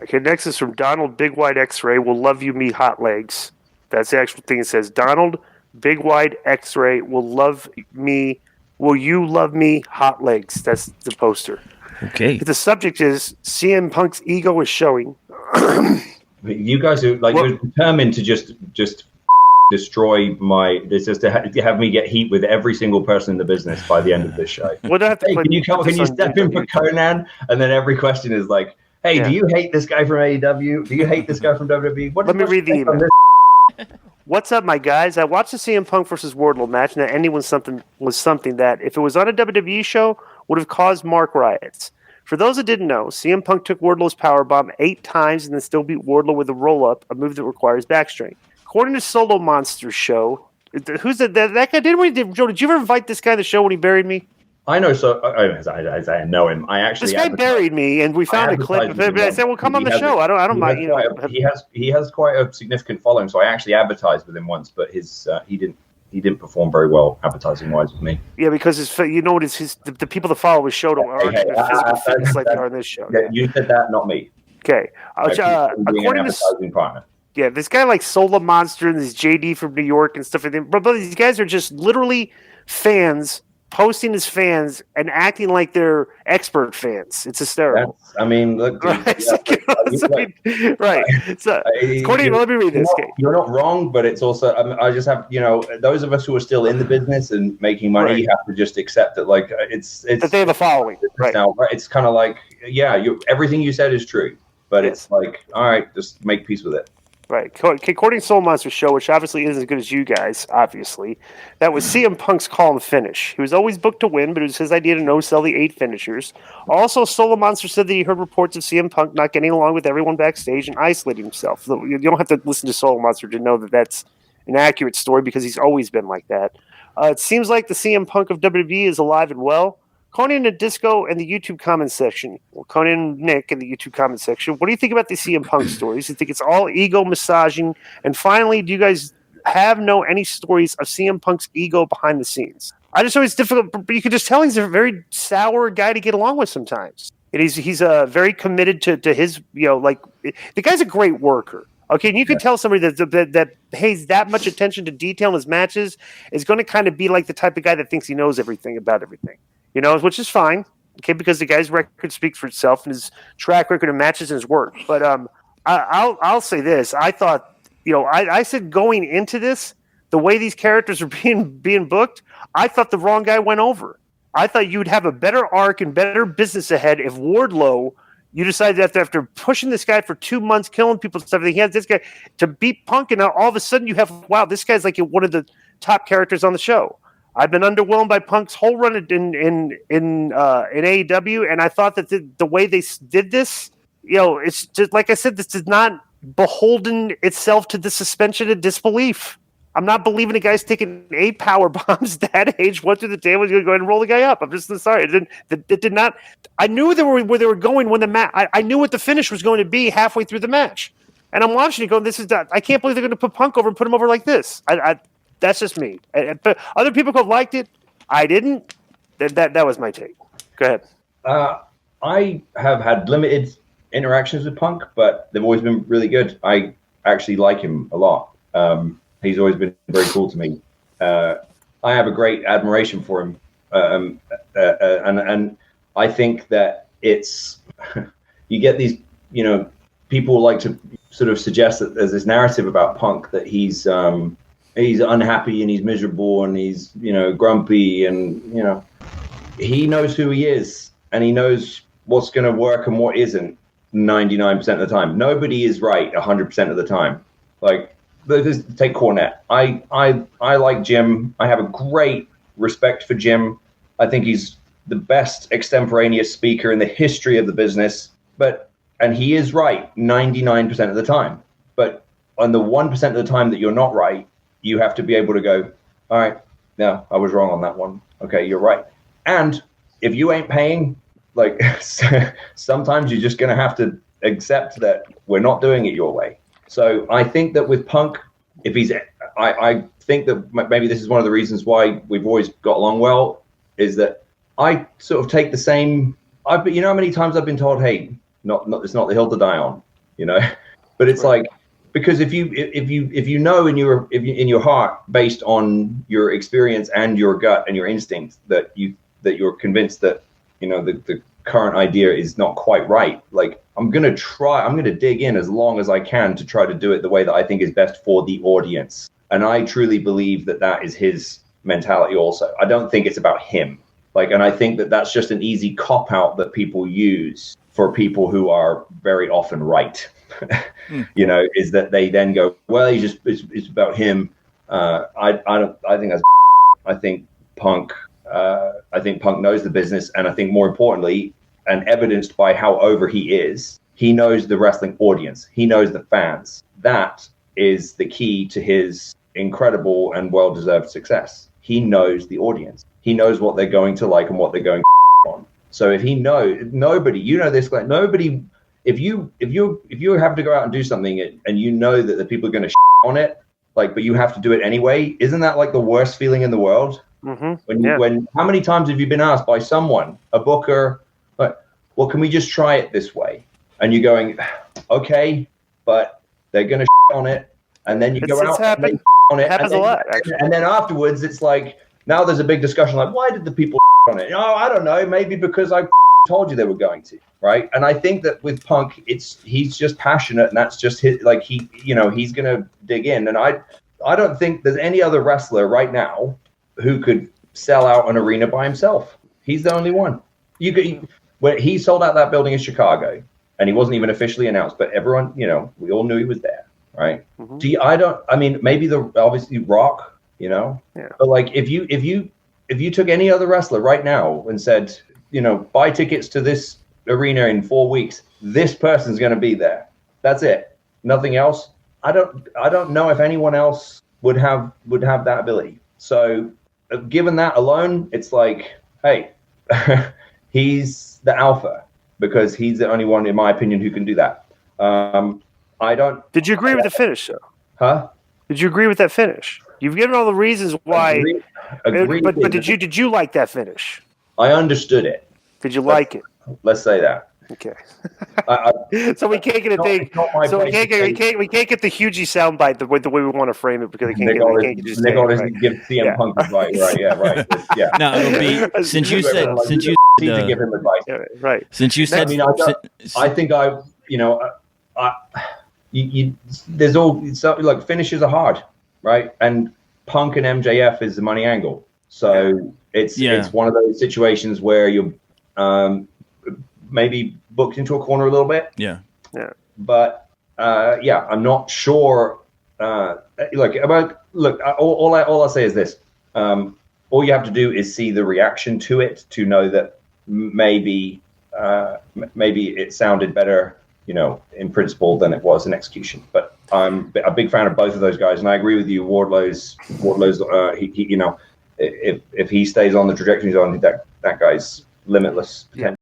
Okay, next is from Donald Big White X-Ray. Will love you, me hot legs. That's the actual thing it says. Donald Big White X-Ray will love me. Will you love me hot legs? That's the poster. Okay. The subject is CM Punk's ego is showing. You guys are like you're determined to just destroy my. This is to have me get heat with every single person in the business by the end of this show. We'll have to hey, can you step in for Conan? And then every question is like, hey, do you hate this guy from AEW? Do you hate this guy from WWE? Let me read the email. What's up, my guys? I watched the CM Punk versus Wardlow match, and the ending was something that, if it was on a WWE show, would have caused Mark riots. For those that didn't know, CM Punk took Wardlow's powerbomb 8 times and then still beat Wardlow with a roll-up, a move that requires back strain. According to Solo Monster's show, who's that guy? Joe, did you ever invite this guy to the show when he buried me? I know, so I know him. I actually this guy buried me, and we found a clip of him. I said, "Well, come on the show." I don't mind. He has quite a significant following, so I actually advertised with him once, but he didn't perform very well advertising wise with me. Yeah, because the people that follow his show don't aren't physical fitness like they are in this show. Yeah, you said that, not me. Okay, according to partner. Yeah, this guy like Solar Monster and this JD from New York and stuff like that. But these guys are just literally fans posting as fans and acting like they're expert fans. It's hysterical. Look, right. So, according, let me read this. You're not wrong, but it's also I just have those of us who are still in the business and making money have to just accept that it's that they have a following. Right now, it's kind of like everything you said is true, but it's like all right, just make peace with it. Right. According to Soul Monster's show, which obviously isn't as good as you guys, obviously, that was CM Punk's call and finish. He was always booked to win, but it was his idea to no-sell the 8 finishers. Also, Soul Monster said that he heard reports of CM Punk not getting along with everyone backstage and isolating himself. You don't have to listen to Soul Monster to know that that's an accurate story because he's always been like that. It seems like the CM Punk of WWE is alive and well. Conan and Disco in the YouTube comment section. Well, Conan and Nick in the YouTube comment section. What do you think about the CM Punk stories? Do you think it's all ego massaging? And finally, do you guys know any stories of CM Punk's ego behind the scenes? I just know it's difficult, but you can just tell he's a very sour guy to get along with sometimes. And he's very committed to his, the guy's a great worker. Okay, and you can tell somebody that pays that much attention to detail in his matches is going to kind of be like the type of guy that thinks he knows everything about everything. Which is fine, okay, because the guy's record speaks for itself and his track record of matches and his work. But I'll say this: I thought, I said going into this, the way these characters are being booked, I thought the wrong guy went over. I thought you'd have a better arc and better business ahead if Wardlow, you decided that after pushing this guy for 2 months, killing people and stuff, he has this guy to beat Punk, and now all of a sudden you have, wow, this guy's like one of the top characters on the show. I've been underwhelmed by Punk's whole run in AEW, and I thought that the way they did this, it's just like I said, this is not beholden itself to the suspension of disbelief. I'm not believing the guy's taking 8 power bombs that age, went through the table, he's going to go ahead and roll the guy up. I'm just sorry. It did not. I knew where they were going when the match. I knew what the finish was going to be halfway through the match, and I'm watching it going, I can't believe they're going to put Punk over and put him over like this. That's just me. But other people could have liked it. I didn't. That was my take. Go ahead. I have had limited interactions with Punk, but they've always been really good. I actually like him a lot. He's always been very cool to me. I have a great admiration for him. And I think that it's you get these, people like to sort of suggest that there's this narrative about Punk that he's unhappy and he's miserable and he's, grumpy and, he knows who he is and he knows what's going to work and what isn't 99% of the time. Nobody is right 100% of the time. Like, take Cornette. I like Jim. I have a great respect for Jim. I think he's the best extemporaneous speaker in the history of the business. And he is right 99% of the time. But on the 1% of the time that you're not right, you have to be able to go, all right, no, I was wrong on that one. Okay, you're right. And if you ain't paying, like, sometimes you're just going to have to accept that we're not doing it your way. So I think that with Punk, I think that maybe this is one of the reasons why we've always got along well, is that I sort of take the same, how many times I've been told, hey, it's not the hill to die on, you know. But it's like, because if you know in your heart, based on your experience and your gut and your instinct, that you're convinced that, you know, the current idea is not quite right, like, I'm gonna dig in as long as I can to try to do it the way that I think is best for the audience. And I truly believe that is his mentality also. I don't think it's about him. Like, and I think that that's just an easy cop out that people use for people who are very often right. You know, is that they then go, well, it's about him. I think Punk knows the business, and I think more importantly, and evidenced by how over he is, he knows the wrestling audience. He knows the fans. That is the key to his incredible and well-deserved success. He knows the audience. He knows what they're going to like and what they're going on. So if he knows, nobody, you know this, like, nobody, if you have to go out and do something and you know that the people are going to on it, like, but you have to do it anyway, isn't that like the worst feeling in the world? Mm-hmm. When how many times have you been asked by someone, a booker, like, well, can we just try it this way? And you're going, okay, but they're going to on it, and then you go out and they on it, happens a lot, actually. And then afterwards, it's like, now there's a big discussion, like, why did the people on it? Oh, I don't know, maybe because I told you they were going to, right? And I think that with Punk, he's just passionate, and that's just his, like, he's gonna dig in. And I don't think there's any other wrestler right now who could sell out an arena by himself. He's the only one. When he sold out that building in Chicago, and he wasn't even officially announced, but everyone, you know, we all knew he was there, right? Mm-hmm. Maybe obviously Rock, you know, but like, if you took any other wrestler right now and said, you know, buy tickets to this arena in 4 weeks, this person's going to be there. That's it. Nothing else. I don't know if anyone else would have that ability. So given that alone, it's like, hey, he's the alpha, because he's the only one, in my opinion, who can do that. Did you agree with the finish, though? Huh? Did you agree with that finish? You've given all the reasons why. But did you like that finish? I understood it. Did you like it? Let's say that. Okay. So we can't get a thing. So we can't get the hugely soundbite the way we want to frame it, because Nick always give CM Punk advice. Right? Yeah. Right. Yeah. No, it'll be since you to give him advice. Right. Since you said, I think there's all like, finishes are hard, right? And Punk and MJF is the money angle. So it's one of those situations where you're maybe booked into a corner a little bit. Yeah. But I'm not sure. All I'll say is this: all you have to do is see the reaction to it to know that maybe it sounded better, you know, in principle than it was in execution. But I'm a big fan of both of those guys, and I agree with you. Wardlow's he you know, if he stays on the trajectory he's on, that guy's limitless potential.